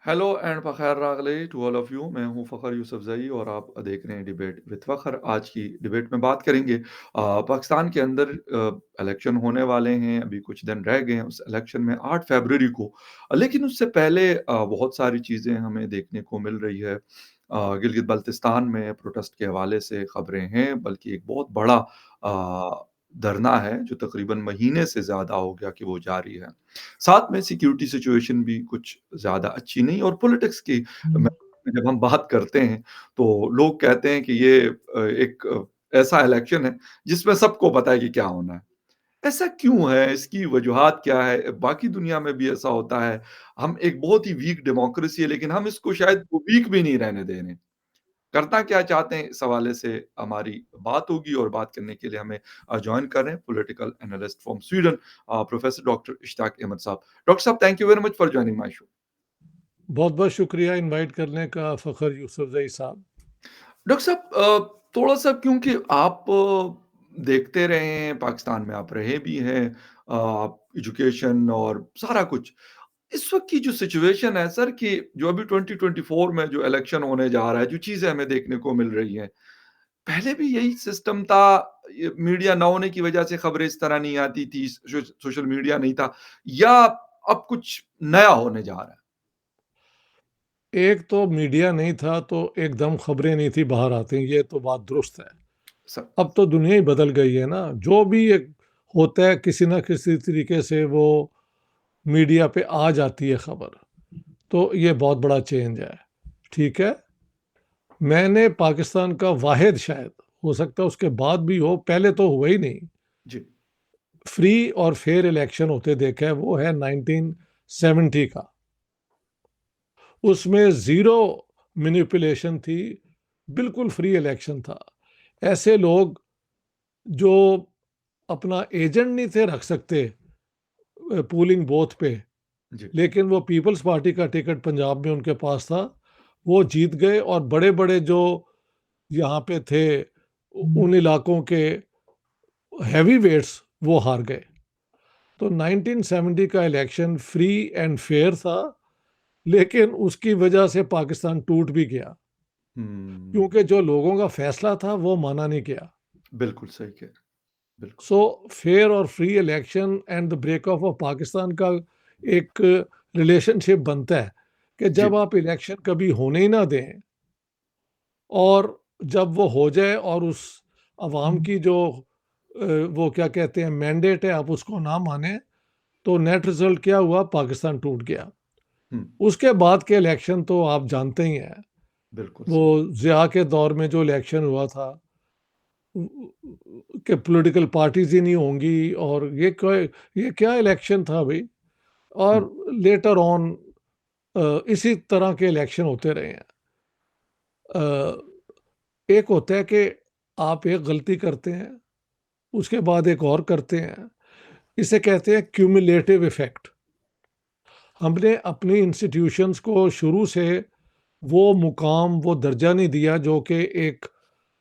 Hello and फ़खैर रागले to all of you. मैं हूं फ़खर यूसुफ़ज़ई और आप देख रहे हैं डिबेट विद फ़खर। आज की डिबेट में बात करेंगे पाकिस्तान के अंदर इलेक्शन होने वाले हैं, अभी कुछ दिन रह गए हैं उस इलेक्शन में 8 फ़रवरी को। लेकिन उससे पहले बहुत सारी चीज़ें हमें देखने को मिल रही है। गिलगित-बल्तिस्तान में प्रोटेस्ट के हवाले से खबरें हैं, बल्कि एक बहुत बड़ा धरना है जो तकरीबन महीने से ज़्यादा हो गया कि वो जारी है। साथ में सिक्योरिटी सिचुएशन भी कुछ ज़्यादा अच्छी नहीं, और पॉलिटिक्स की में जब हम बात करते हैं, तो लोग कहते हैं कि ये एक ऐसा इलेक्शन है जिसमें सबको पता है कि क्या होना है। ऐसा क्यों है? इसकी वजूहात क्या है? बाकी दुनिया में भी ऐसा होता है। हम एक बहुत ही वीक डेमोक्रेसी है, लेकिन हम इसको शायद वीक भी नहीं रहने दे रहे हैं। करना क्या चाहते हैं, इस हवाले से हमारी बात होगी, और बात करने के लिए हमें जॉइन कर रहे हैं political analyst from Sweden, professor doctor Ishtiaq Ahmed साहब। डॉक्टर साहब, thank you very much for joining my show. बहुत-बहुत शुक्रिया इनवाइट करने का फ़खर यूसुफ़ज़ई साहब। डॉक्टर साहब, थोड़ा-सा, क्योंकि आप देखते रहे हैं, पाकिस्तान में आप रहे भी हैं, एजुकेशन और सारा कुछ। इस वक़्त की जो सिचुएशन है सर, कि जो अभी 2024 में जो इलेक्शन होने जा रहा है, जो चीज़ें हमें देखने को मिल रही हैं, पहले भी यही सिस्टम था? ये मीडिया ना होने की वजह से खबरें इस तरह नहीं आती थी, सोशल मीडिया नहीं था, या अब कुछ नया होने जा रहा है? एक तो मीडिया नहीं था तो एकदम खबरें नहीं थी बाहर आती, ये तो बात दुरुस्त है। सर। अब तो दुनिया ही बदल गई है ना, जो भी एक होता है किसी न किसी तरीके से वो मीडिया पे आ जाती है खबर, तो ये बहुत बड़ा चेंज है, ठीक है? मैंने पाकिस्तान का वाहिद शायद, हो सकता है उसके बाद भी हो, पहले तो हुआ ही नहीं, जी। फ्री और फेयर इलेक्शन होते देखा है, वो है 1970 का। उसमें ज़ीरो मैनिपुलेशन थी, बिल्कुल फ्री इलेक्शन था। ऐसे लोग जो अपना एजेंट नहीं थे रख सकते पोलिंग बूथ पे, जी। लेकिन वो पीपल्स पार्टी का टिकट पंजाब में उनके पास था, वो जीत गए और बड़े-बड़े जो यहाँ पे थे उन इलाकों के हेवी वेट्स वो हार गए। तो 1970 का इलेक्शन फ्री एंड फेयर था, लेकिन उसकी वजह से पाकिस्तान टूट भी गया। हुँ। क्योंकि जो लोगों का फैसला था वो माना नहीं गया। बिल्कुल सही कह रहे हैं। बिल्कुल। सो फेयर और free election and the break off off Pakistan का एक रिलेशनशिप बनता है कि जी। जब आप इलेक्शन कभी होने ही ना दें और जब वो हो जाए और उस अवाम की जो वो क्या कहते हैं मैंडेट है आप उसको ना माने, तो नेट रिजल्ट क्या हुआ, पाकिस्तान टूट गया। हुँ। उसके बाद के इलेक्शन तो आप जानते ही हैं, बिल्कुल वो सही। ज़िया के दौर में जो इलेक्शन हुआ था कि पॉलिटिकल पार्टीज़ ही नहीं होंगी और ये क्या इलेक्शन था भई? हुँ। और लेटर ऑन इसी तरह के इलेक्शन होते रहे हैं। अ, एक होता है कि आप एक गलती करते हैं, उसके बाद एक और करते हैं। इसे कहते हैं क्यूमुलेटिव इफ़ेक्ट। हमने अपनी इंस्टीट्यूशंस को शुरू से वो मुकाम, वो दर्जा नहीं दिया जो कि एक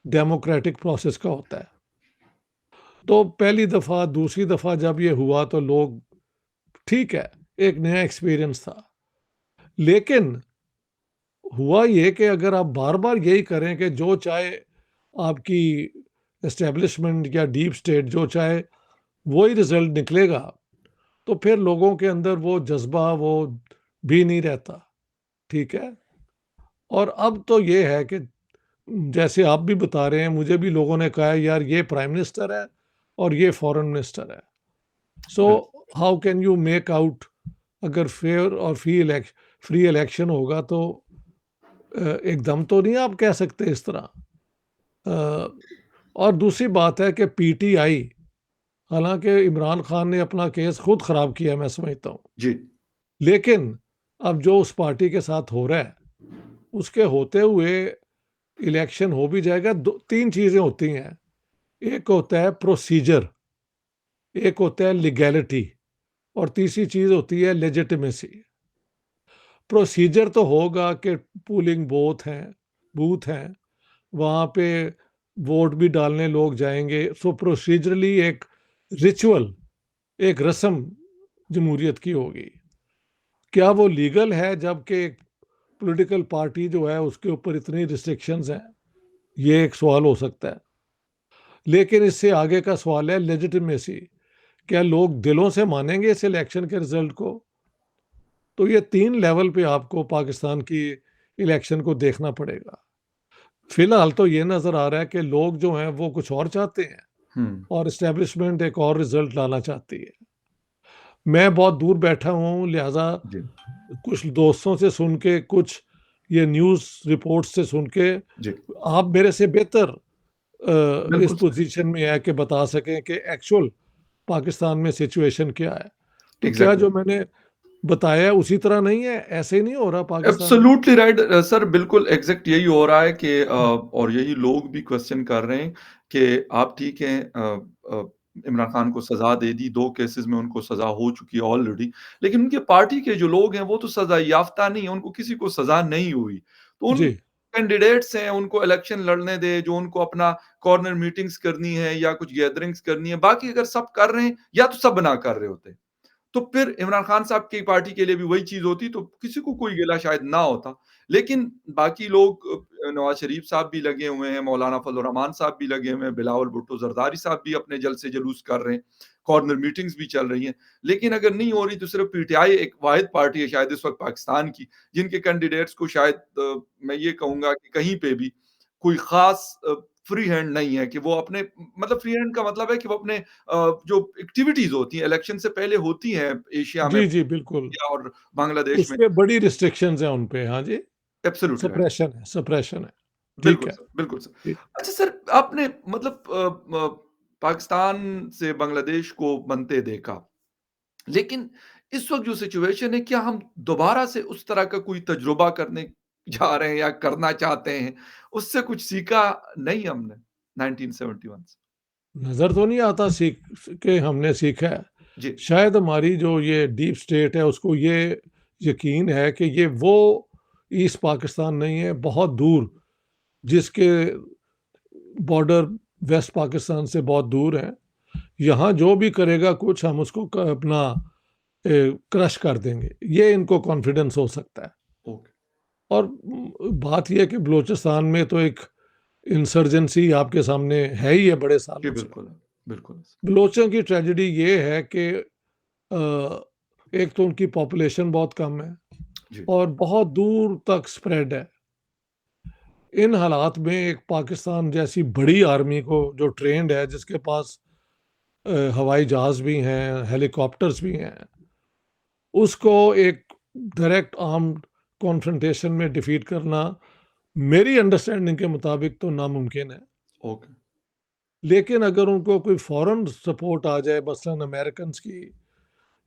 डेमोक्रेटिक प्रोसेस का होता है। तो पहली दफ़ा, दूसरी दफ़ा जब ये हुआ तो लोग ठीक है, एक नया एक्सपीरियंस था। लेकिन हुआ ये कि अगर आप बार-बार यही करें कि जो चाहे आपकी एस्टेब्लिशमेंट या डीप स्टेट जो चाहे वही रिज़ल्ट निकलेगा, तो फिर लोगों के अंदर वो जज़्बा वो भी नहीं रहता, ठीक है? और अब तो ये है कि जैसे आप भी बता रहे हैं, मुझे भी लोगों ने कहा है यार ये प्राइम मिनिस्टर है और ये फॉरेन मिनिस्टर है। सो बिल्कुल। How can you make out, अगर फेयर और फ्री इलेक्शन होगा तो एकदम तो नहीं आप कह सकते इस तरह। अ, और दूसरी बात है कि पीटीआई, हालाँकि इमरान खान ने अपना केस खुद खराब किया मैं समझता हूँ। जी। लेकिन अब जो उस पार्टी के साथ हो रहा है, उसके होते हुए इलेक्शन हो भी जाएगा। 2-3 चीज़ें होती हैं। एक होता है प्रोसीजर, एक होता है लीगैलिटी और तीसरी चीज़ होती है लेजिटिमेसी। प्रोसीजर तो होगा कि पोलिंग बूथ हैं, वहाँ पे वोट भी डालने लोग जाएँगे। सो प्रोसीजरली एक रिचुअल, एक रस्म जमहूरियत की होगी। क्या वो लीगल है जबकि पॉलिटिकल पार्टी जो है उसके ऊपर इतनी रिस्ट्रिक्शंस हैं, ये एक सवाल हो सकता है। लेकिन इससे आगे का सवाल है लेजिटिमेसी। क्या लोग दिलों से मानेंगे इस इलेक्शन के रिजल्ट को? तो ये 3 लेवल पे आपको पाकिस्तान की इलेक्शन को देखना पड़ेगा। फिलहाल तो ये नज़र आ रहा है कि लोग जो हैं वो कुछ और चाहते हैं हुँ, और एस्टेब्लिशमेंट एक और रिजल्ट लाना चाहती है। मैं बहुत दूर बैठा हुआ हूँ, लिहाज़ा जी, कुछ दोस्तों से सुन के, कुछ ये न्यूज़ रिपोर्ट्स से सुन के जी। आप मेरे से बेहतर इस बिल्कुल सही। पोजीशन में है कि बता सकें कि एक्चुअल पाकिस्तान में सिचुएशन क्या है। तो क्या एग्ज़ैक्टली। जो मैंने बताया है उसी तरह नहीं है? ऐसे ही नहीं हो रहा पाकिस्तान में? एब्सोल्यूटली राइट सर बिल्कुल एग्ज़ैक्ट यही हो रहा है कि और यही लोग भी क्वेश्चन कर रहे हैं कि आप ठीक हैं इमरान खान को सज़ा दे दी, 2 केसेज़ में उनको सज़ा हो चुकी है ऑलरेडी, लेकिन उनके पार्टी के जो लोग हैं वो तो सज़ा याफ़्ता नहीं है, उनको किसी को सज़ा नहीं हुई। तो उन जी, कैंडिडेट्स हैं, उनको इलेक्शन लड़ने दें, जो उनको अपना कॉर्नर मीटिंग्स करनी है या कुछ गैदरिंग्स करनी है, बाकी अगर सब कर रहे हैं या तो सब ना कर रहे होते। तो फिर इमरान खान साहब की पार्टी के लिए भी वही चीज़ होती तो किसी को कोई गिला शायद ना होता। लेकिन बाकी लोग नवाज़ शरीफ साहब भी लगे हुए हैं, मौलाना फजल रहमान साहब भी लगे हुए हैं, बिलावल भुट्टो ज़रदारी साहब भी अपने जलसे जुलूस कर रहे हैं, कॉर्नर मीटिंग्स भी चल रही हैं। लेकिन अगर नहीं हो रही तो सिर्फ़ पीटीआई एक वाहिद पार्टी है शायद इस वक़्त पाकिस्तान की, जिनके कैंडिडेट्स को शायद मैं ये कहूँगा कि कहीं पे भी कोई ख़ास फ्री हैंड नहीं है कि वो अपने मतलब फ्री हैंड का मतलब है कि वो अपने जो एक्टिविटीज़ होती हैं, इलेक्शन से पहले होती हैं एशिया में जी, जी, बिल्कुल। और बांग्लादेश में। उसपे बड़ी रिस्ट्रिक्शंस हैं उन पे। हाँ जी, एब्सोल्यूटली राइट। सप्रेशन है। ठीक बिल्कुल है, सर, बिल्कुल सर। ठीक। अच्छा सर, आपने मतलब पाकिस्तान से बांग्लादेश को बनते देखा, लेकिन इस वक़्त जो सिचुएशन है, क्या हम दोबारा से उस तरह का कोई तजुर्बा करने जा रहे हैं या करना चाहते हैं? उससे कुछ सीखा नहीं हमने 1971 से? नज़र तो नहीं आता सीख के हमने सीखा है। जी, शायद हमारी जो ये डीप स्टेट है उसको ये यकीन है कि ये वो ईस्ट पाकिस्तान नहीं है, बहुत दूर, जिसके बॉर्डर वेस्ट पाकिस्तान से बहुत दूर है। यहाँ जो भी करेगा कुछ हम उसको अपना क्रश कर देंगे, ये इनको कॉन्फिडेंस हो सकता है। ओके। और बात यह है कि बलूचिस्तान में तो एक इंसर्जेंसी आपके सामने है ही है बड़े जी, सालों से। बिल्कुल, बिल्कुल। बलोचों की ट्रेजेडी ये है कि एक तो उनकी पॉपुलेशन बहुत कम है जी, और बहुत दूर तक स्प्रेड है। इन हालात में एक पाकिस्तान जैसी बड़ी आर्मी को जो ट्रेंड है, जिसके पास हवाई जहाज़ भी हैं, हेलीकॉप्टर्स भी हैं, उसको एक डायरेक्ट आर्म्ड कॉन्फ्रंटेशन में डिफीट करना मेरी अंडरस्टैंडिंग के मुताबिक तो नामुमकिन है। ओके। लेकिन अगर उनको कोई फॉरेन सपोर्ट आ जाए, मसलन अमेरिकन्स की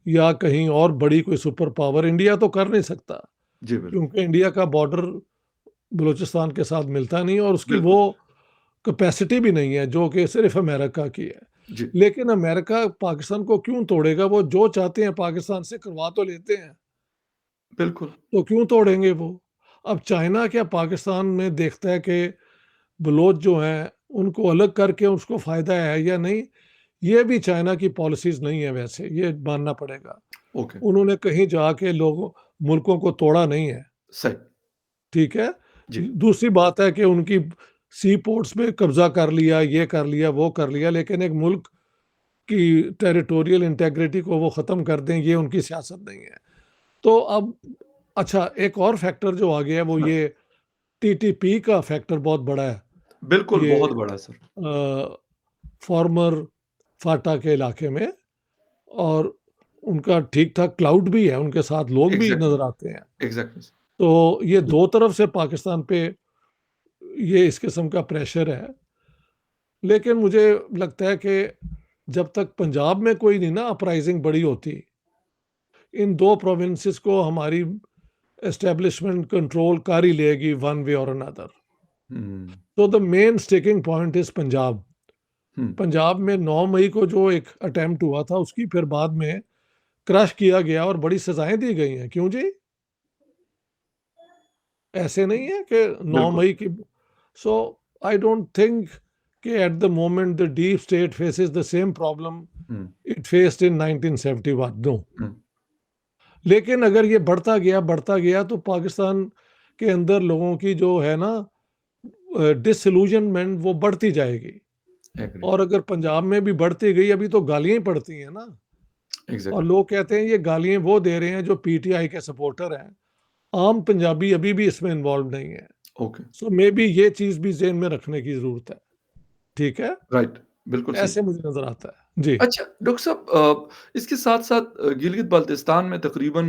या कहीं और बड़ी कोई सुपर पावर, इंडिया तो कर नहीं सकता जी, बिल्कुल। क्योंकि इंडिया का बॉर्डर बलूचिस्तान के साथ मिलता नहीं और उसकी वो बिल्कुल, कैपेसिटी भी नहीं है जो कि सिर्फ अमेरिका की है। जी, लेकिन अमेरिका पाकिस्तान को क्यों तोड़ेगा? वो जो चाहते हैं पाकिस्तान से करवा तो लेते हैं, बिल्कुल, तो क्यों तोड़ेंगे वो? अब चाइना क्या पाकिस्तान में देखता है कि बलोच जो हैं उनको अलग करके उसको फ़ायदा है या नहीं? ये भी चाइना की पॉलिसीज़ नहीं है वैसे, ये मानना पड़ेगा। ओके, उन्होंने कहीं जाके लोगों मुल्कों को तोड़ा नहीं है, सही, ठीक है? जी, दूसरी बात है कि उनकी सी पोर्ट्स पे कब्ज़ा कर लिया, ये कर लिया, वो कर लिया, लेकिन एक मुल्क की टेरिटोरियल इंटीग्रिटी को वो ख़त्म कर दें, ये उनकी सियासत नहीं है। तो अब अच्छा, एक और फैक्टर जो आ गया है वो हाँ, ये टीटीपी का फैक्टर बहुत बड़ा है। बिल्कुल, ये बहुत बड़ा सर। फॉर्मर फाटा के इलाके में, और उनका ठीक-ठाक क्लाउड भी है, उनके साथ लोग भी एग्ज़ैक्टली, नज़र आते हैं। Exactly sir. तो ये 2 तरफ से पाकिस्तान पे ये इस किस्म का प्रेशर है। लेकिन मुझे लगता है कि जब तक पंजाब में कोई नहीं ना अपराइज़िंग बड़ी होती, इन 2 प्रोविंसेस को हमारी एस्टेब्लिशमेंट कंट्रोल कर ही लेगी वन वे और अनदर। हुँ, तो the main sticking point is Punjab. Hmm, Punjab में 9 मई को जो एक अटेम्प्ट हुआ था, उसकी फिर बाद में क्रश किया गया और बड़ी सज़ाएँ दी गई हैं। क्यों जी? ऐसे नहीं है कि 9 बिल्कुल, मई की सो आई डोंट थिंक कि at the moment the deep state faces the same problem hmm, it faced in 1971, no. Hmm, लेकिन अगर ये बढ़ता गया तो पाकिस्तान के अंदर लोगों की जो है ना डिसइल्यूजनमेंट वो बढ़ती जाएगी। एग्री। और अगर पंजाब में भी बढ़ती गई, अभी तो गालियाँ ही पड़ती हैं ना, और एग्ज़ैक्टली। लोग कहते हैं ये गालियाँ वो दे रहे हैं जो पीटीआई के सपोर्टर हैं। आम पंजाबी अभी भी इसमें इन्वॉल्व नहीं है। ओके। सो मे बी ये चीज़ भी ज़हन में रखने की ज़रूरत है। ठीक है? राइट, बिल्कुल सही। ऐसे मुझे नज़र आता है। जी। अच्छा, डॉक्टर साहब इसके साथ-साथ गिलगित-बाल्टिस्तान में तकरीबन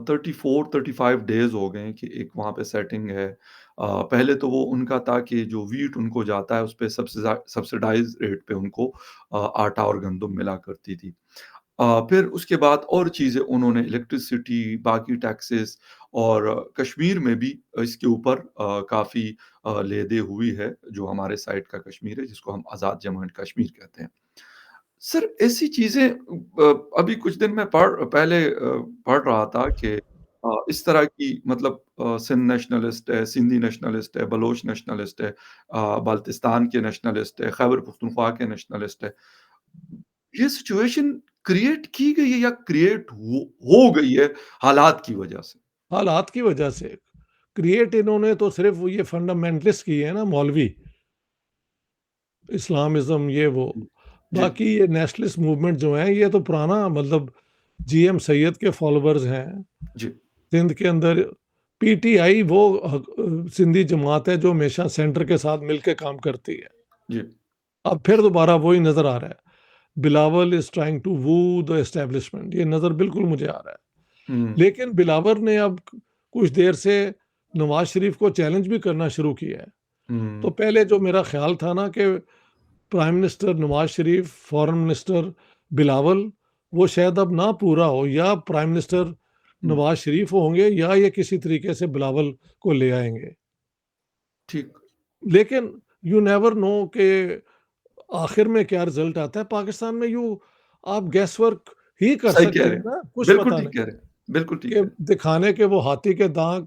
34-35 डेज़ हो गए हैं कि एक वहाँ पे सेटिंग है। पहले तो वो उनका था कि जो व्हीट उनको जाता है, उसपे सब्सिडाइज़ रेट पे उनको आटा और गंदुम मिला करती थी। फिर उसके बाद और चीज़ें उन्होंने इलेक्ट्रिसिटी, बाकी टैक्सेस और कश्मीर में भी इसके ऊपर काफ़ी लेदे हुई है, जो हमारे साइड का कश्मीर है, जिसको हम आज़ाद जम्मू एंड कश्मीर कहते हैं। सर, ऐसी चीज़ें अभी कुछ दिन मैं पहले पढ़ रहा था कि इस तरह की मतलब सिंध नेशनलिस्ट है, सिंधी नेशनलिस्ट है, बलोच नेशनलिस्ट है, बाल्टिस्तान के नेशनलिस्ट है, खैबर पख्तूनख्वा के नेशनलिस्ट है। ये सिचुएशन क्रिएट की गई है या क्रिएट हो गई है हालात की वजह से? हालात की वजह से क्रिएट इन्होंने तो सिर्फ़ ये फंडामेंटलिस्ट किए हैं ना मौलवी, इस्लामिज़्म ये वो। जी, बाकी ये नेशनलिस्ट मूवमेंट जो है ये तो पुराना मतलब जीएम सैयद के फॉलोवर्स हैं। जी, सिंध के अंदर पीटीआई वो सिंधी जमात है जो हमेशा सेंटर के साथ मिलके काम करती है। जी। अब फिर दोबारा वही नज़र आ रहा है। Bilawal is trying to woo the establishment, ये नज़र बिल्कुल मुझे आ रहा है। हुँ, लेकिन बिलावल ने अब कुछ देर से नवाज़ शरीफ को चैलेंज भी करना शुरू किया है। तो हुँ, पहले जो मेरा ख़्याल था ना कि prime minister Nawaz Sharif, foreign minister Bilawal, वो शायद अब ना पूरा हो, या प्राइम मिनिस्टर हुँ, नवाज़ शरीफ होंगे या ये किसी तरीके से बिलावल को ले आएँगे। ठीक। लेकिन यू नेवर नो कि आखिर में क्या रिज़ल्ट आता है। पाकिस्तान में आप गेस वर्क ही कर सही कह सकते रहे हैं हैं। ना, कुछ बिल्कुल पता ठीक कह नहीं है। रहे हैं। बिल्कुल ठीक कि कह रहे हैं। दिखाने के वो हाथी के दाँत,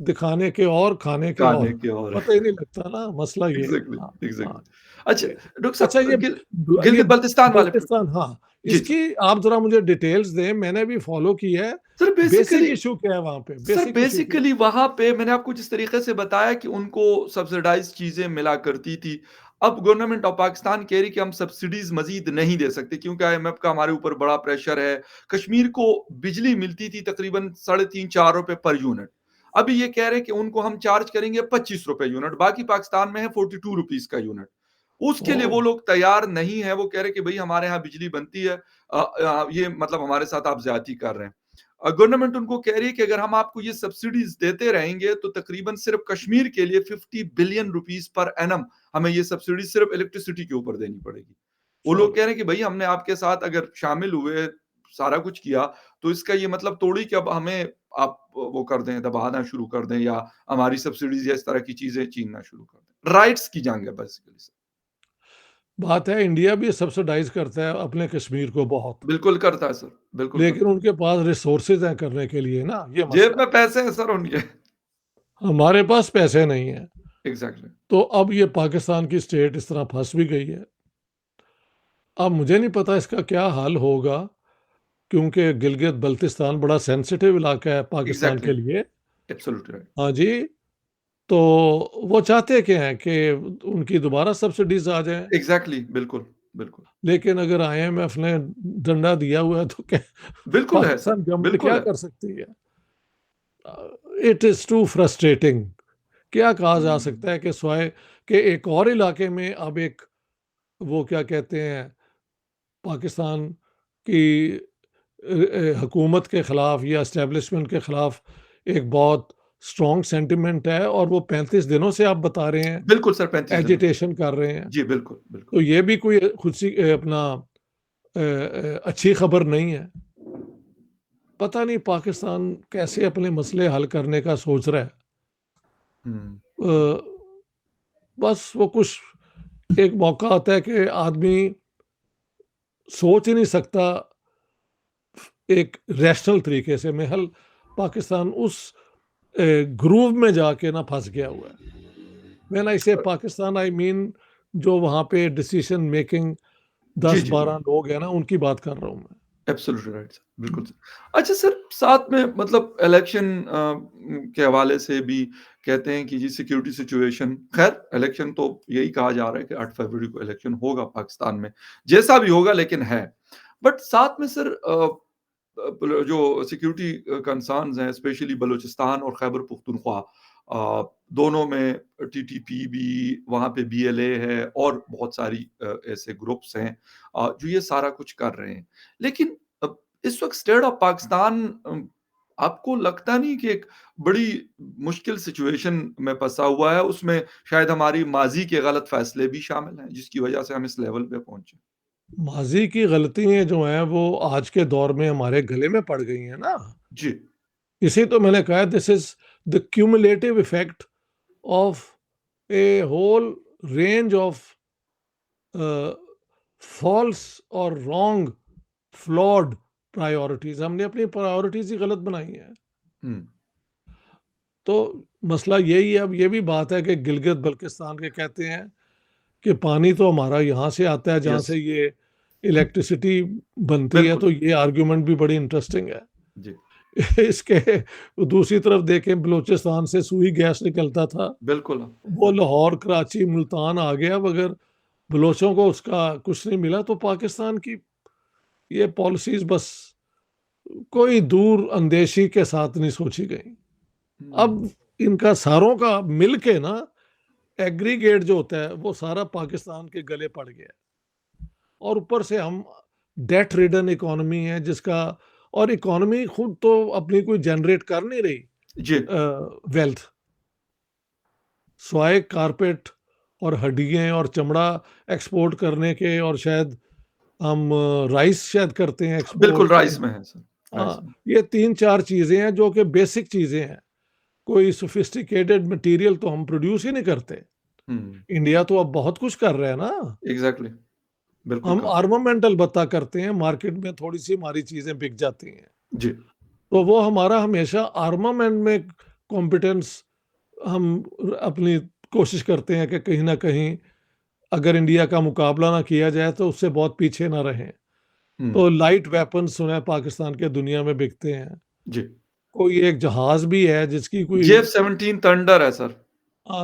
दिखाने के और, खाने के गाने और, के और पता ही नहीं लगता ना, मसला ये है। एग्ज़ैक्टली, हाँ, हाँ। एग्ज़ैक्टली। अच्छा, ये डॉक्टर अच्छा साहब ये ये गिलगित-बाल्टिस्तान वाले पे बल्तिस्तान, हाँ, जी, जी। इसकी आप ज़रा मुझे डिटेल्स दें, मैंने भी फ़ॉलो की है। सर बेसिक बेसिकली इश्यू क्या है वहाँ पे? सर बेसिक इश्यू क्या है? बेसिकली वहाँ पे मैंने आपको जिस तरीके से बताया कि उनको सब्सिडाइज़्ड चीज़ें मिला करती थी। अब गवर्नमेंट ऑफ पाकिस्तान कह रही कि हम सब्सिडीज़ मज़ीद नहीं दे सकते क्योंकि आईएमएफ का हमारे ऊपर बड़ा प्रेशर है। कश्मीर को बिजली मिलती थी तकरीबन साढ़े 3-4 रुपए पर यूनिट। अभी ये कह रहे हैं कि उनको हम चार्ज करेंगे 25 रुपए यूनिट, बाकी पाकिस्तान में है 42 रुपीज़ का यूनिट। उसके लिए ओह! वो लोग तैयार नहीं है, वो कह रहे हैं कि भई हमारे यहाँ बिजली बनती है ये मतलब हमारे साथ आप ज़्यादती कर रहे हैं। गवर्नमेंट उनको कह रही है कि अगर हम आपको ये सब्सिडीज़ देते रहेंगे तो तकरीबन सिर्फ़ कश्मीर के लिए 50 बिलियन रुपीज़ पर एनम हमें ये सब्सिडी सिर्फ़ इलेक्ट्रिसिटी के ऊपर देनी पड़ेगी। वो लोग चलो, कह रहे हैं कि भई हमने आपके साथ अगर शामिल हुए, सारा कुछ किया, तो इसका ये मतलब थोड़ी कि अब हमें आप वो कर दें, दबाना शुरू कर दें या हमारी सब्सिडीज़ या इस तरह की चीज़ें छीनना शुरू कर दें। राइट्स की जंग है बेसिकली सर। बात है इंडिया भी सब्सिडाइज़ करता है अपने कश्मीर को बहुत, बिल्कुल करता है सर, बिल्कुल लेकिन करता है। उनके पास रिसोर्सेज़ हैं करने के लिए ना, ये जेब मसला में है। पैसे हैं सर उनके। हमारे पास पैसे नहीं हैं। एग्ज़ैक्टली। तो अब ये पाकिस्तान की स्टेट इस तरह फँस भी गई है। अब मुझे नहीं पता इसका क्या हल होगा, क्योंकि गिलगित-बल्तिस्तान बड़ा सेंसिटिव इलाका है पाकिस्तान एग्ज़ैक्टली, के लिए। Absolutely right. हाँ जी, तो वो चाहते क्या हैं कि उनकी दोबारा सब्सिडीज़ आ जाएँ, एग्ज़ैक्टली, बिल्कुल, बिल्कुल। लेकिन अगर आईएमएफ ने डंडा दिया हुआ है तो क्या बिल्कुल है सर, पाकिस्तान गवर्नमेंट बिल्कुल क्या है। कर सकती है? It is too frustrating. क्या कहा जा हुँ, सकता है कि सिवाय कि एक और इलाके में अब एक वो क्या कहते हैं, पाकिस्तान की हुकूमत के ख़िलाफ़ या एस्टेब्लिशमेंट के ख़िलाफ़ एक बहुत स्ट्रॉन्ग सेंटिमेंट है, और वो 35 दिनों से आप बता रहे हैं, बिल्कुल सर 35 दिनों से। एजिटेशन कर रहे हैं। जी, बिल्कुल, बिल्कुल। तो ये भी कोई खुद सी अपना अच्छी खबर नहीं है। पता नहीं पाकिस्तान कैसे अपने मसले हल करने का सोच रहा है। हुँ, अ, बस वो कुछ एक मौका आता है कि आदमी सोच ही नहीं सकता एक रैशनल तरीके से। महल पाकिस्तान उस ग्रूव में जाके ना फँस गया हुआ है। व्हेन आई से पाकिस्तान आई मीन जो वहाँ पे डिसीजन मेकिंग जी, जी, जी। 10-12 लोग हैं ना, उनकी बात कर रहा हूँ मैं। एब्सोल्युटली राइट सर, बिल्कुल सर। अच्छा सर, साथ में मतलब इलेक्शन के हवाले से भी कहते हैं कि जी सिक्योरिटी सिचुएशन, खैर इलेक्शन तो यही कहा जा रहा है कि 8 फरवरी को इलेक्शन होगा पाकिस्तान में, जैसा भी होगा लेकिन है। बट साथ में सर जो सिक्योरिटी कंसर्न्स हैं स्पेशली बलूचिस्तान और खैबर पख्तूनख्वा, दोनों में टीटीपी भी, वहाँ पे बीएलए है और बहुत सारी ऐसे ग्रुप्स हैं जो ये सारा कुछ कर रहे हैं। लेकिन इस वक़्त स्टेट ऑफ पाकिस्तान आपको लगता नहीं कि एक बड़ी मुश्किल सिचुएशन में फँसा हुआ है? उसमें शायद हमारी माज़ी के गलत फ़ैसले भी शामिल हैं, जिसकी वज़ह से हम इस लेवल पे पहुँचे? माज़ी की गलतियाँ जो हैं वो आज के दौर में हमारे गले में पड़ गई हैं ना। जी, इसी तो मैंने कहा, this is the cumulative effect of a whole range of false और रॉन्ग फ्लॉड प्रायोरिटीज़। हमने अपनी प्रायोरिटीज़ ही गलत बनाई हैं। हुँ, तो मसला यही है, अब ये भी बात है कि गिलगित बल्किस्तान के कहते हैं कि पानी तो हमारा यहाँ से आता है जहाँ यस, से ये इलेक्ट्रिसिटी बनती है, बिल्कुल, तो ये आर्गुमेंट भी बड़ी इंटरेस्टिंग है। जी, इसके दूसरी तरफ देखें, बलूचिस्तान से सुई गैस निकलता था, बिल्कुल, वो लाहौर, कराची, मुल्तान आ गया, मगर बलोचों को उसका कुछ नहीं मिला। तो पाकिस्तान की ये पॉलिसीज़ बस कोई दूर अंदेशी के साथ नहीं सोची गई। हुँ, अब इनका सारों का मिल के ना एग्रीगेट जो होता है वो सारा पाकिस्तान के गले पड़ गया है। और ऊपर से हम डेट रिडन इकोनॉमी है जिसका, और इकोनॉमी खुद तो अपनी कोई जनरेट कर नहीं रही जी, वेल्थ, स्वाय कारपेट और हड्डियाँ और चमड़ा एक्सपोर्ट करने के, और शायद हम राइस शायद करते हैं बिल्कुल एक्सपोर्ट। राइस में है सर, राइस हाँ, में। ये 3-4 चीज़ें हैं जो कि बेसिक चीज़ें हैं। कोई सोफिस्टिकेटेड मटेरियल तो हम प्रोड्यूस ही नहीं करते। हुँ, इंडिया तो अब बहुत कुछ कर रहा है ना। एग्ज़ैक्टली, बिल्कुल हम कर रहे हैं। आर्मामेंटल बत्ता करते हैं, मार्केट में थोड़ी-सी हमारी चीज़ें बिक जाती हैं। जी, तो वो हमारा हमेशा आर्मामेंट में कॉम्पिटेंस, हम अपनी कोशिश करते हैं कि कहीं न कहीं अगर इंडिया का मुकाबला ना किया जाए तो उससे बहुत पीछे ना रहें। हुँ, तो लाइट वेपन्स सुना है पाकिस्तान के दुनिया में बिकते हैं। जी। कोई एक जहाज़ भी है जिसकी कोई जेफ-17 थंडर है सर।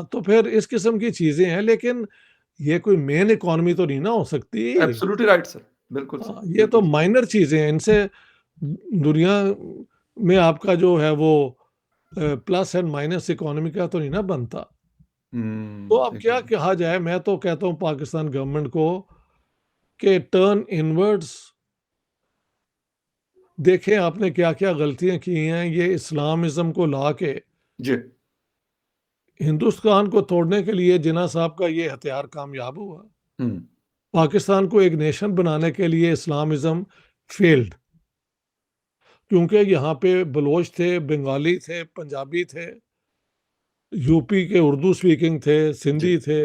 तो फिर इस किस्म की चीज़ें हैं, लेकिन ये कोई मेन इकोनॉमी तो नहीं ना हो सकती। एब्सोल्यूटली राइट सर, बिल्कुल सर, ये तो बिल्कुल सर। माइनर चीज़ें हैं, इनसे दुनिया में आपका जो है वो प्लस एंड माइनस इकोनॉमी का तो नहीं ना बनता। तो अब क्या एग्ज़ैक्टली। कहा जाए, मैं तो कहता हूँ पाकिस्तान गवर्नमेंट को कि टर्न इनवर्ड्स, देखें आपने क्या-क्या गलतियाँ की हैं, ये इस्लामिज़्म को लाके जी, हिंदुस्तान को तोड़ने के लिए जिन्ना साहब का ये हथियार कामयाब हुआ। हुँ, पाकिस्तान को एक नेशन बनाने के लिए इस्लामिज़्म फेल्ड, क्योंकि यहाँ पे बलोच थे, बंगाली थे, पंजाबी थे, यूपी के उर्दू स्पीकिंग थे, जी, सिंधी थे,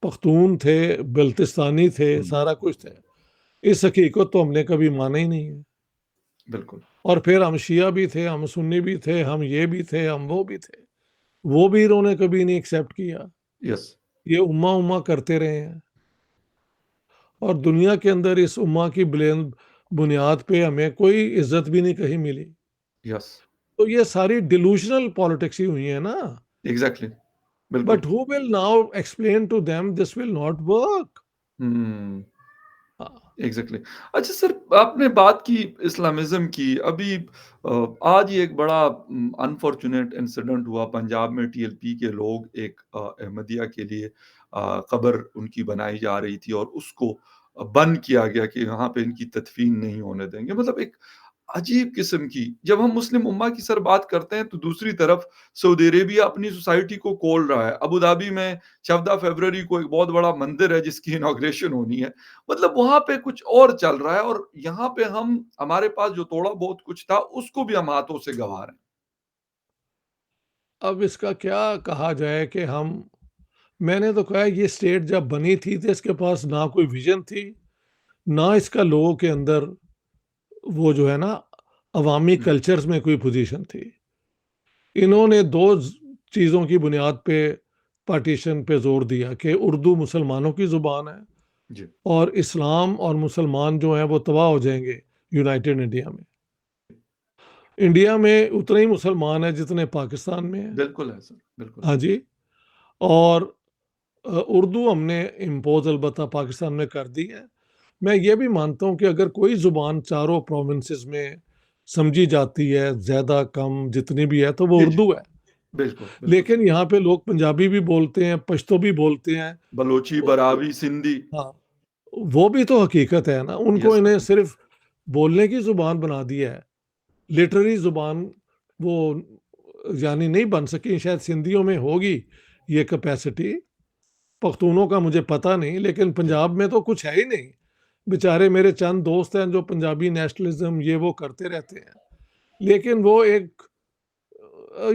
पख्तून थे, बल्तिस्तानी थे, हुँ, सारा कुछ थे। इस हकीकत तो हमने कभी माना ही नहीं है। बिल्कुल, और फिर हम शिया भी थे, हम सुन्नी भी थे, हम ये भी थे, हम वो भी थे। वो भी इन्होंने कभी नहीं एक्सेप्ट किया। यस, ये उम्मा-उम्मा करते रहे हैं, और दुनिया के अंदर इस उम्मा की बुनियाद पे हमें कोई इज़्ज़त भी नहीं कहीं मिली। यस, तो ये सारी डिल्यूज़नल पॉलिटिक्स ही हुई है ना। एग्ज़ैक्टली, बिल्कुल। But who will now explain to them this will not work. Hmm, हाँ, एग्ज़ैक्टली। अच्छा सर, आपने बात की इस्लामिज़्म की, अभी आज ही एक बड़ा अनफॉर्च्यूनेट इंसिडेंट हुआ पंजाब में। टीएलपी के लोग एक अहमदिया के लिए कब्र उनकी बनाई जा रही थी और उसको बंद किया गया कि यहाँ पे इनकी तदफ़ीन नहीं होने देंगे। मतलब एक अजीब किस्म की, जब हम मुस्लिम उम्मा की सर बात करते हैं तो दूसरी तरफ सऊदी अरेबिया अपनी सोसाइटी को खोल रहा है। अबू धाबी में 14 फरवरी को एक बहुत बड़ा मंदिर है जिसकी इनॉग्रेशन होनी है। मतलब वहाँ पे कुछ और चल रहा है और यहाँ पे हम हमारे पास जो थोड़ा बहुत कुछ था उसको भी हम हाथों से गँवा रहे हैं। अब इसका क्या कहा जाए कि हम, मैंने तो कहा है, ये स्टेट जब बनी थी तो इसके पास ना कोई विज़न थी, ना इसका लोगों के अंदर वो जो है ना अवामी हुँ, कल्चर्स में कोई पोज़ीशन थी। इन्होंने 2 चीज़ों की बुनियाद पे पार्टीशन पे ज़ोर दिया कि उर्दू मुसलमानों की ज़ुबान है जी। और इस्लाम और मुसलमान जो हैं वो तबाह हो जाएँगे, यूनाइटेड इंडिया में। इंडिया में उतने ही मुसलमान हैं जितने पाकिस्तान में हैं। बिल्कुल है सर, बिल्कुल हाँ है। जी। और उर्दू हमने इम्पोज़ अलबत्ता पाकिस्तान में कर दी है। मैं ये भी मानता हूँ कि अगर कोई ज़ुबान चारों प्रोविंसेस में समझी जाती है, ज़्यादा कम जितनी भी है, तो वो जी, जी। उर्दू है। बिल्कुल, बिल्कुल लेकिन सही। यहाँ पे लोग पंजाबी भी बोलते हैं, पश्तो भी बोलते हैं। बलोची, तो बरावी, सिंधी। हाँ, वो भी तो हकीकत है ना। उनको यस सर, इन्हें बिल्कुल। सिर्फ़ बोलने की ज़ुबान बना दिया है। लिटरेरी ज़ुबान वो यानी नहीं बन सकी। शायद सिंधियों में होगी ये कैपेसिटी, पख्तूनों का मुझे पता नहीं, लेकिन जी, पंजाब में तो कुछ है ही नहीं। बेचारे मेरे चंद दोस्त हैं जो पंजाबी नेशनलिज़्म ये वो करते रहते हैं। लेकिन वो एक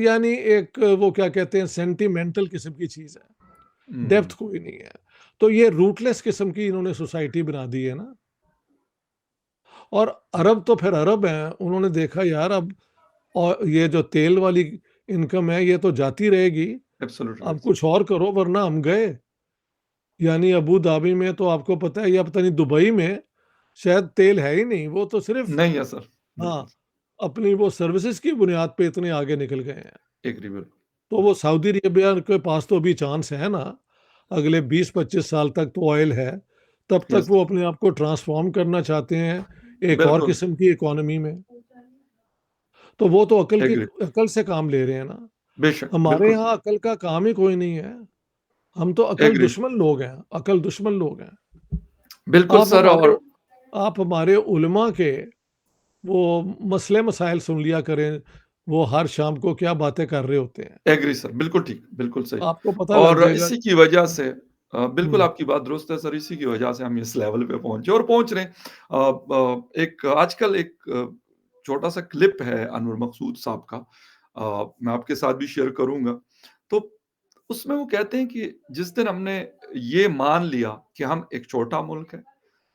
यानी एक वो क्या कहते हैं सेंटिमेंटल किस्म की चीज़ है, डेप्थ हुँ। कोई नहीं है। तो ये रूटलेस किस्म की इन्होंने सोसाइटी बना दी है ना। और अरब तो फिर अरब हैं, उन्होंने देखा यार अब और ये जो तेल वाली इनकम है ये तो जाती रहेगी, एब्सोल्यूटली अब राइट सर। कुछ और करो वरना हम गए। यानी अबू धाबी में तो आपको पता है या पता नहीं दुबई में शायद तेल है ही नहीं, वो तो सिर्फ़ नहीं है सर, बिल्कुल। हाँ, अपनी वो सर्विसेज़ की बुनियाद पे इतने आगे निकल गए हैं। एग्री बिल्कुल। तो वो सऊदी अरेबिया के पास तो अभी चांस है ना, अगले 20-25 साल तक तो ऑयल है, तब तक यस, वो अपने आप को ट्रांसफ़ॉर्म करना चाहते हैं एक और बिल्कुल, किस्म की इकोनॉमी में। तो वो तो एग्री। अकल से काम ले रहे हैं ना। बेशक, हमारे बिल्कुल यहाँ सर। अकल का काम ही कोई नहीं है। हम तो अकल एग्री। दुश्मन लोग हैं, अकल दुश्मन लोग हैं। बिल्कुल आप सर हमारे और आप हमारे उलमा के वो मसले-मसाइल सुन लिया करें, वो हर शाम को क्या बातें कर रहे होते हैं। एग्री सर, बिल्कुल ठीक, बिल्कुल सही। आपको पता लग और जाएगा। इसी की वजह से बिल्कुल हुँ, आपकी बात दुरुस्त है सर, इसी की वजह से हम इस लेवल पे पहुँचे और पहुँच रहे हैं। एक आजकल एक छोटा-सा क्लिप है अनवर मकसूद साहब का, मैं आपके साथ भी शेयर करूँगा। तो उसमें वो कहते हैं कि जिस दिन हमने ये मान लिया कि हम एक छोटा मुल्क है,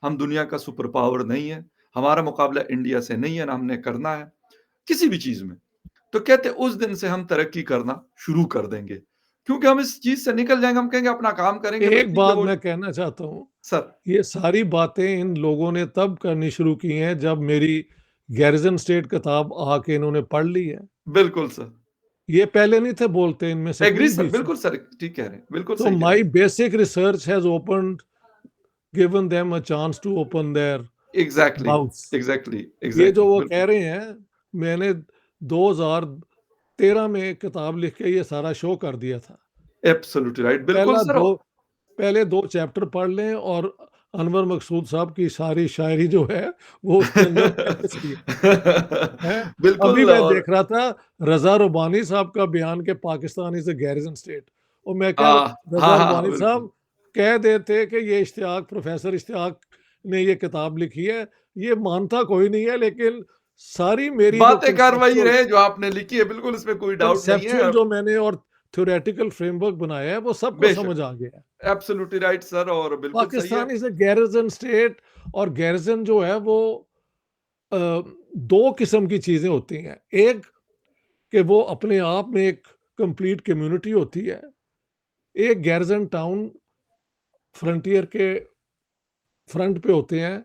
हम दुनिया का सुपर पावर नहीं है, हमारा मुकाबला इंडिया से नहीं है, ना हमने करना है, किसी भी चीज़ में। तो कहते उस दिन से हम तरक्की करना शुरू कर देंगे। क्योंकि हम इस चीज़ से निकल जाएँगे, हम कहेंगे अपना काम करेंगे भाई एक ठीक है बात वो मैं कहना चाहता हूँ, सर ये सारी बातें इन लोगों ने तब करनी शुरू की हैं जब मेरी गैरिसन स्टेट किताब आके इन्होंने पढ़ ली है। बिल्कुल सर। ये पहले नहीं थे बोलते इनमें से एग्री कोई सर, भी से। बिल्कुल सर, ठीक कह रहे हैं, बिल्कुल So सही कह रहे my हैं। basic research has opened, given them a chance to open their exactly, mouths. Exactly, ये जो एग्ज़ैक्टली, वो कह बिल्कुल। रहे हैं, मैंने 2013 में किताब लिख के ये सारा शो कर दिया था। एब्सोल्यूटली राइट, बिल्कुल पहला सर 2 पहले 2 चैप्टर पढ़ लें और अनवर मकसूद साहब की सारी शायरी जो है, वो उसके अंदर पहले से ही है। अभी बिल्कुल मैं और देख रहा था रज़ा रुबानी साहब का बयान कि Pakistan is a garrison state और मैं क्या हाँ, हाँ, रज़ा हाँ, रुबानी बिल्कुल। साहब कह देते कि ये इश्तियाक प्रोफ़ेसर इश्तियाक ने ये किताब लिखी है, ये मानता कोई नहीं है लेकिन सारी मेरी जो बातें कर वही रहे हैं जो आपने लिखी है, बिल्कुल इसमें कोई डाउट नहीं है। कंसेप्चुअल जो मैंने और थ्योरेटिकल फ्रेमवर्क बनाया है, वो सबको बेशक, समझ आ गया है। एब्सोल्यूटली राइट सर और बिल्कुल सही है। Pakistan is a garrison state और गैरिसन जो है वो अ, 2 किस्म की चीज़ें होती हैं। एक कि वो अपने आप में एक कंप्लीट कम्युनिटी होती है। एक गैरिसन टाउन फ्रंटियर के फ्रंट पे होते हैं,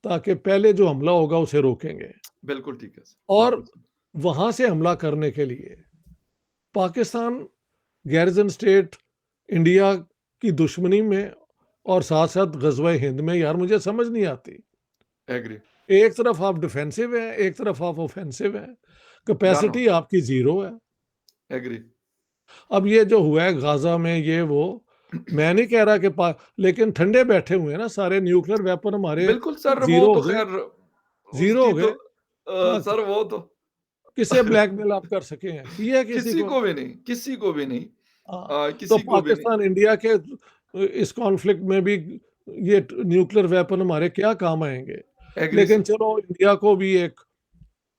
ताकि पहले जो हमला होगा उसे रोकेंगे। बिल्कुल ठीक है सर, और बिल्कुल सर। वहाँ से हमला करने के लिए पाकिस्तान गैरिसन स्टेट इंडिया की दुश्मनी में और साथ-साथ ग़ज़वा हिंद में यार मुझे समझ नहीं आती। एग्री, एक तरफ आप डिफेंसिव हैं, एक तरफ आप ऑफेंसिव हैं। डन कैपेसिटी आपकी ज़ीरो है। एग्री। अब ये जो हुआ है गाज़ा में ये वो, मैं नहीं कह रहा कि पा लेकिन ठंडे बैठे हुए हैं ना सारे न्यूक्लियर वेपन हमारे बिल्कुल सर, वो ज़ीरो तो हो गए, ख़ैर ज़ीरो उसकी हो तो गए। हाँ, सर वो तो किसे ब्लैकमेल आप कर सके हैं? किया है किसी किसी को? को भी नहीं, किसी को भी नहीं, हाँ, तो किसी को भी नहीं। पाकिस्तान इंडिया के इस कॉन्फ्लिक्ट में भी ये न्यूक्लियर वेपन हमारे क्या काम आएँगे? एग्री लेकिन सर। चलो इंडिया को भी एक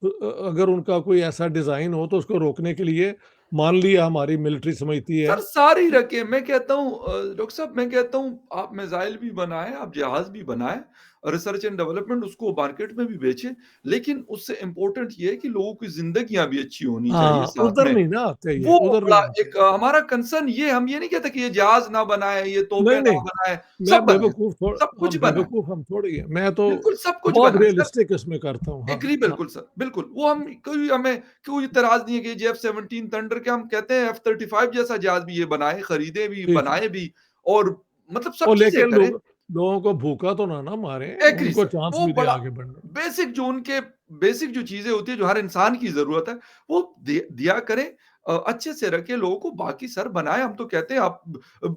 अगर उनका कोई ऐसा डिज़ाइन हो तो उसको रोकने के लिए मान लिया हमारी मिलिट्री समझती है। सर सारी रखें, मैं कहता हूँ डॉक्टर साहब मैं कहता हूँ आप मिसाइल भी बनाएँ, आप जहाज़ भी बनाएँ रिसर्च एंड डेवलपमेंट उसको मार्केट में भी बेचे, लेकिन उससे इम्पोर्टेंट ये है कि लोगों की ज़िंदगियाँ भी अच्छी होनी चाहिए हाँ, साथ उधर में। नहीं ना आते ये, वो उधर बड़ा नहीं आते। एक हमारा कंसर्न ये, हम ये नहीं कहते कि ये जहाज़ ना बनाए, ये तोपें नहीं, ना नहीं, बनाए, सब मैं बनाए, बेवकूफ़ थोड़ सब कुछ हम बनाए। बेवकूफ़ हम थोड़ी हैं। मैं तो बिल्कुल सब कुछ बहुत बनाए सर। रियलिस्टिक इसमें करता हूँ। हाँ, एग्री हाँ, बिल्कुल सर, बिल्कुल। वो हम कोई हमें कोई इतराज़ नहीं है कि जे F-17 थंडर के हम कहते हैं F-35 जैसा जहाज़ भी ये बनाए, खरीदे भी, ठीक है। बनाए भी और मतलब सब और चीज़ें लेकिन करें। लोगों को भूखा तो ना मारें, एग्री उनको सर, चांस वो भी दें बड़ा आगे बढ़ने का। बेसिक जो उनके बेसिक जो चीज़ें होती हैं, जो हर इंसान की ज़रूरत है, वो दिया करें। अच्छे से रखें लोगों को, बाकी सर बनाएँ। हम तो कहते हैं आप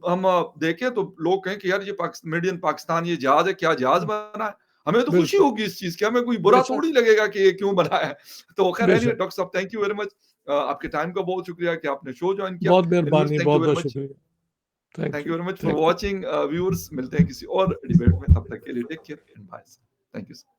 हम देखें तो लोग कहें कि यार ये मेड इन पाकिस्तान ये जहाज़ है, क्या जहाज़ हुँ, बना है? हमें तो खुशी बिल्कुल, होगी इस चीज़ की, हमें कोई बुरा बेशक, थोड़ी लगेगा कि ये क्यों बना है। तो खैर एनीवे बेशक। डॉक्टर साहब थैंक यू वेरी मच। आपके टाइम का बहुत शुक्रिया कि आपने शो जॉइन किया। बहुत एनिवेज़ मेहरबानी, थैंक यू वेरी बहुत-बहुत मच। शुक्रिया। Thank thank you you, very much for thank you. Watching viewers, मिलते हैं किसी और डिबेट में, तब तक के लिए take care and bye. Thank you sir.